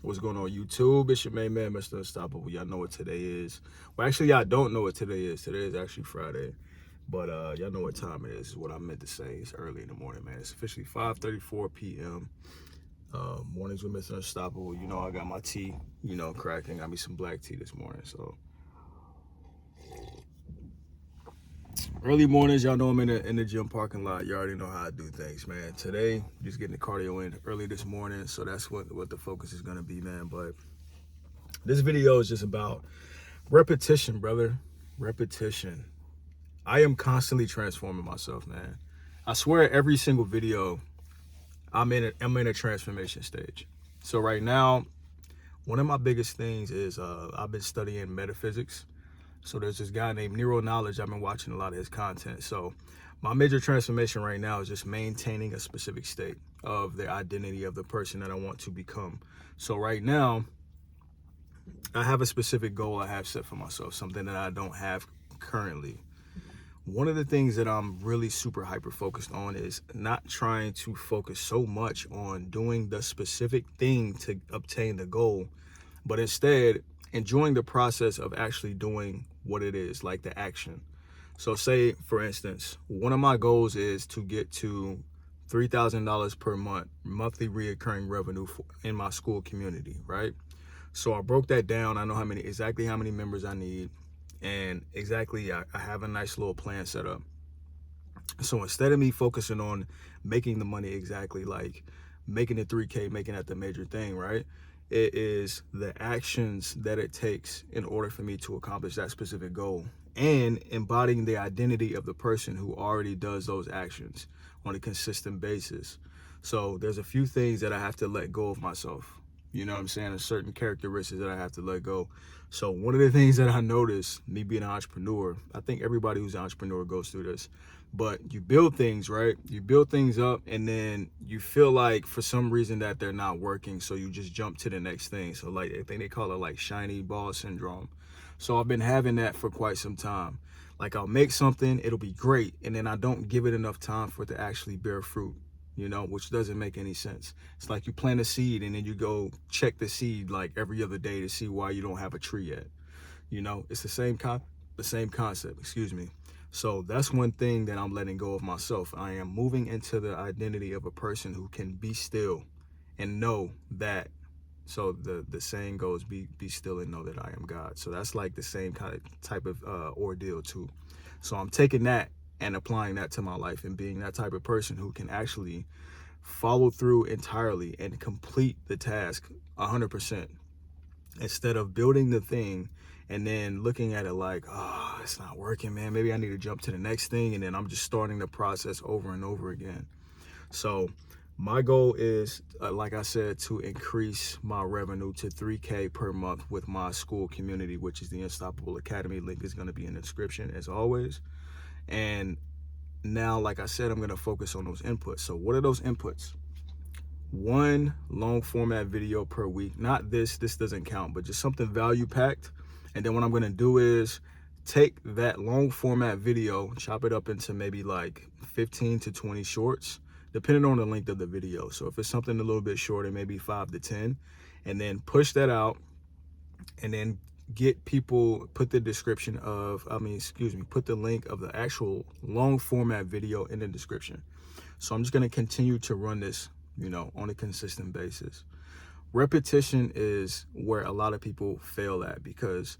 What's going on, YouTube? It's your main man, Mr. Unstoppable. Y'all know what today is. Well, actually, y'all don't know what today is. Today is actually Friday. But y'all know what time it is what I meant to say. It's early in the morning, man. It's officially 5:34 p.m. Mornings with Mr. Unstoppable. You know, I got my tea, cracking. Got me some black tea this morning. So early mornings, y'all know I'm in the gym parking lot. You already know how I do things, man. Today, just getting the cardio in early this morning. So that's what the focus is going to be, man. But this video is just about repetition, brother. Repetition. I am constantly transforming myself, man. I swear every single video, I'm in a transformation stage. So right now, one of my biggest things is I've been studying metaphysics. So there's this guy named Neuro Knowledge. I've been watching a lot of his content. So my major transformation right now is just maintaining a specific state of the identity of the person that I want to become. So right now, I have a specific goal I have set for myself, something that I don't have currently. One of the things that I'm really super hyper focused on is not trying to focus so much on doing the specific thing to obtain the goal, but instead enjoying the process of actually doing what it is, like the action. So say, for instance, one of my goals is to get to $3,000 per month, monthly reoccurring revenue in my Skool community, right? So I broke that down. I know exactly how many members I need, and exactly I have a nice little plan set up. So instead of me focusing on making the money exactly, like making it 3K, making that the major thing, right? It is the actions that it takes in order for me to accomplish that specific goal, and embodying the identity of the person who already does those actions on a consistent basis. So there's a few things that I have to let go of myself. You know what I'm saying? There's certain characteristics that I have to let go. So one of the things that I noticed, me being an entrepreneur, I think everybody who's an entrepreneur goes through this, but you build things, right? You build things up, and then you feel like for some reason that they're not working, so you just jump to the next thing. So like, I think they call it like shiny ball syndrome. So I've been having that for quite some time. Like I'll make something, it'll be great, and then I don't give it enough time for it to actually bear fruit, which doesn't make any sense. It's like you plant a seed and then you go check the seed like every other day to see why you don't have a tree yet. It's the same concept, excuse me. So that's one thing that I'm letting go of myself. I am moving into the identity of a person who can be still and know that. So the saying goes, be still and know that I am God. So that's like the same kind of type of ordeal too. So I'm taking that and applying that to my life and being that type of person who can actually follow through entirely and complete the task 100%, instead of building the thing and then looking at it like, oh, it's not working, man. Maybe I need to jump to the next thing. And then I'm just starting the process over and over again. So my goal is, like I said, to increase my revenue to 3K per month with my Skool community, which is the Unstoppable Academy. Link is going to be in the description as always. And now, like I said, I'm going to focus on those inputs. So what are those inputs? One long format video per week. Not this doesn't count, but just something value packed. And then what I'm going to do is take that long format video, chop it up into maybe like 15 to 20 shorts, depending on the length of the video. So if it's something a little bit shorter, maybe 5 to 10, and then push that out, and then get people, put the link of the actual long format video in the description. So I'm just going to continue to run this, on a consistent basis. Repetition is where a lot of people fail at, because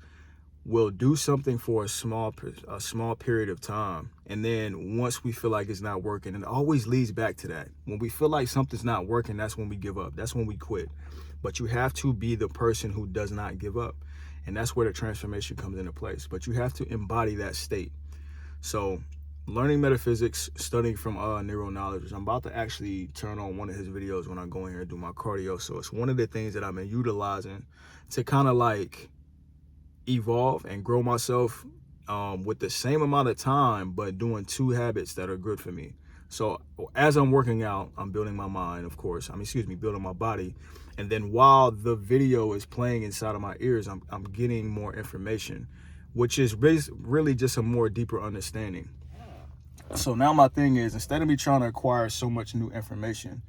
we'll do something for a small period of time, and then once we feel like it's not working, and it always leads back to that. When we feel like something's not working, that's when we give up. That's when we quit. But you have to be the person who does not give up, and that's where the transformation comes into place. But you have to embody that state. So learning metaphysics, studying from Neuro Knowledge. I'm about to actually turn on one of his videos when I go in here and do my cardio. So it's one of the things that I've been utilizing to kind of like evolve and grow myself with the same amount of time, but doing 2 habits that are good for me. So as I'm working out, I'm building my mind, of course. Building my body. And then while the video is playing inside of my ears, I'm getting more information, which is really just a more deeper understanding. So now my thing is, instead of me trying to acquire so much new information,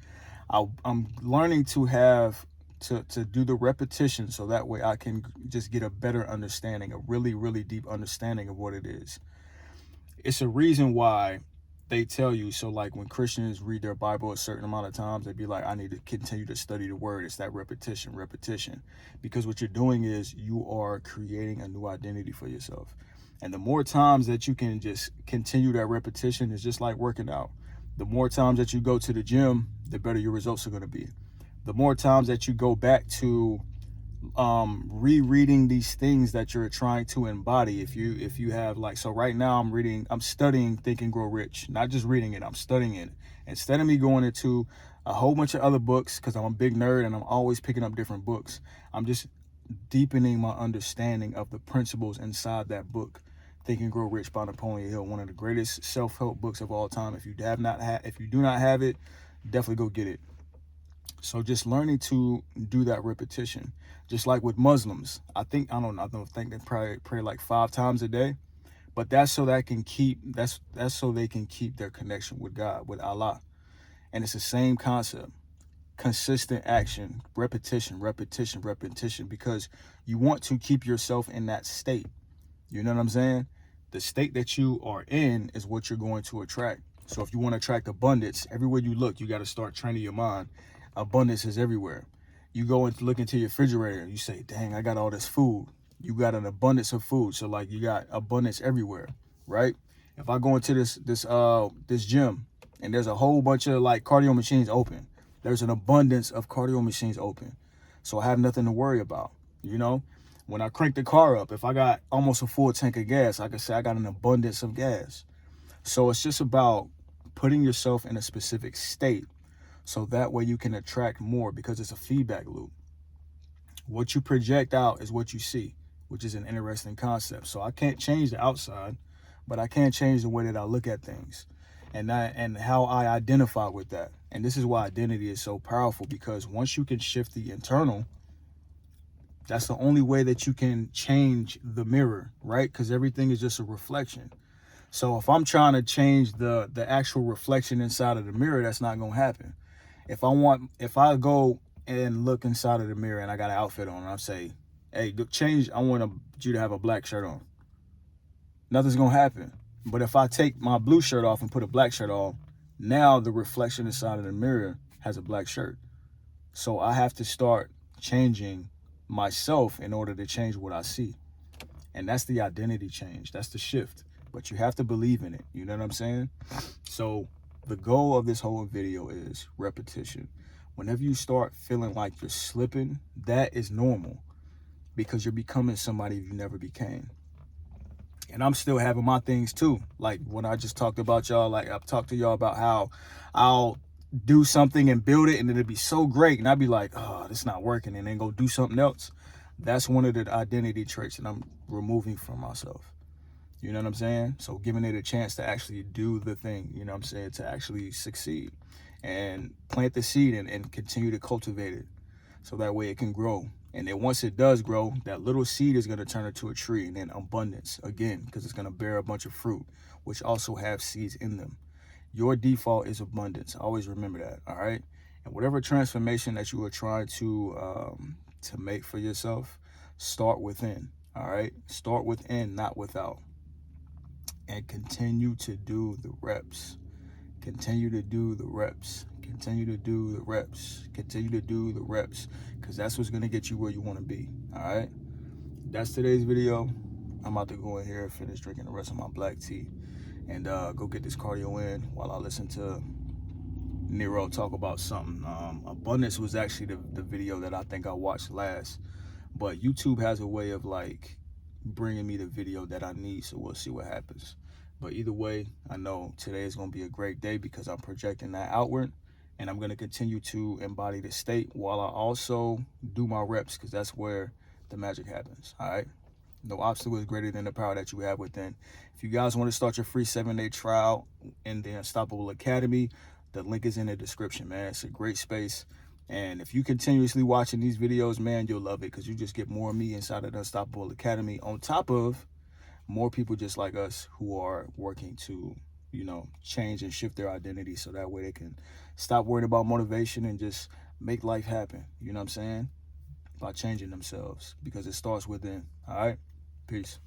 I'm learning to have to do the repetition, so that way I can just get a better understanding, a really, really deep understanding of what it is. It's a reason why they tell you. So like when Christians read their Bible a certain amount of times, they'd be like, I need to continue to study the word. It's that repetition. Because what you're doing is you are creating a new identity for yourself. And the more times that you can just continue that repetition, is just like working out. The more times that you go to the gym, the better your results are going to be. The more times that you go back to rereading these things that you're trying to embody, if you have, like, so right now I'm studying Think and Grow Rich, not just reading it, I'm studying it. Instead of me going into a whole bunch of other books, because I'm a big nerd and I'm always picking up different books, I'm just deepening my understanding of the principles inside that book. Think and Grow Rich by Napoleon Hill, one of the greatest self-help books of all time. If you do not have it, definitely go get it. So just learning to do that repetition, just like with Muslims. I think they pray like 5 times a day, but that's so they can keep their connection with God, with Allah. And it's the same concept. Consistent action, repetition, because you want to keep yourself in that state. You know what I'm saying? The state that you are in is what you're going to attract. So if you want to attract abundance, everywhere you look, you got to start training your mind. Abundance is everywhere. You go and look into your refrigerator, you say, dang, I got all this food. You got an abundance of food. So like you got abundance everywhere, right? If I go into this gym and there's a whole bunch of like cardio machines open, there's an abundance of cardio machines open. So I have nothing to worry about, you know? When I crank the car up, if I got almost a full tank of gas, I can say I got an abundance of gas. So it's just about putting yourself in a specific state, so that way you can attract more, because it's a feedback loop. What you project out is what you see, which is an interesting concept. So I can't change the outside, but I can change the way that I look at things and how I identify with that. And this is why identity is so powerful, because once you can shift the internal, that's the only way that you can change the mirror, right? Because everything is just a reflection. So if I'm trying to change the actual reflection inside of the mirror, that's not going to happen. If I go and look inside of the mirror and I got an outfit on and I say, hey, change, I want you to have a black shirt on, nothing's going to happen. But if I take my blue shirt off and put a black shirt on, now the reflection inside of the mirror has a black shirt. So I have to start changing myself in order to change what I see. And that's the identity change. That's the shift. But you have to believe in it. You know what I'm saying? So the goal of this whole video is repetition. Whenever you start feeling like you're slipping, that is normal, because you're becoming somebody you never became. And I'm still having my things too. Like when I just talked about y'all, like I've talked to y'all about how I'll do something and build it and it'll be so great. And I'd be like, oh, this not working, and then go do something else. That's one of the identity traits that I'm removing from myself. You know what I'm saying? So giving it a chance to actually do the thing, you know what I'm saying, to actually succeed and plant the seed and continue to cultivate it, so that way it can grow. And then once it does grow, that little seed is going to turn into a tree, and then abundance again, because it's going to bear a bunch of fruit, which also have seeds in them. Your default is abundance. Always remember that, all right? And whatever transformation that you are trying to make for yourself, start within, all right? Start within, not without. And continue to do the reps. Continue to do the reps. Continue to do the reps. Continue to do the reps, because that's what's going to get you where you want to be, all right? That's today's video. I'm about to go in here and finish drinking the rest of my black tea and go get this cardio in while I listen to Nero talk about something. Abundance was actually the video that I think I watched last, but YouTube has a way of like bringing me the video that I need, so we'll see what happens. But either way, I know today is going to be a great day, because I'm projecting that outward, and I'm going to continue to embody the state while I also do my reps, because that's where the magic happens, all right? No obstacle is greater than the power that you have within. If you guys want to start your free 7-day trial in the Unstoppable Academy, the link is in the description, man. It's a great space. And if you continuously watching these videos, man, you'll love it, because you just get more of me inside of the Unstoppable Academy, on top of more people just like us who are working to, you know, change and shift their identity, so that way they can stop worrying about motivation and just make life happen. You know what I'm saying? By changing themselves, because it starts within. All right? Peace.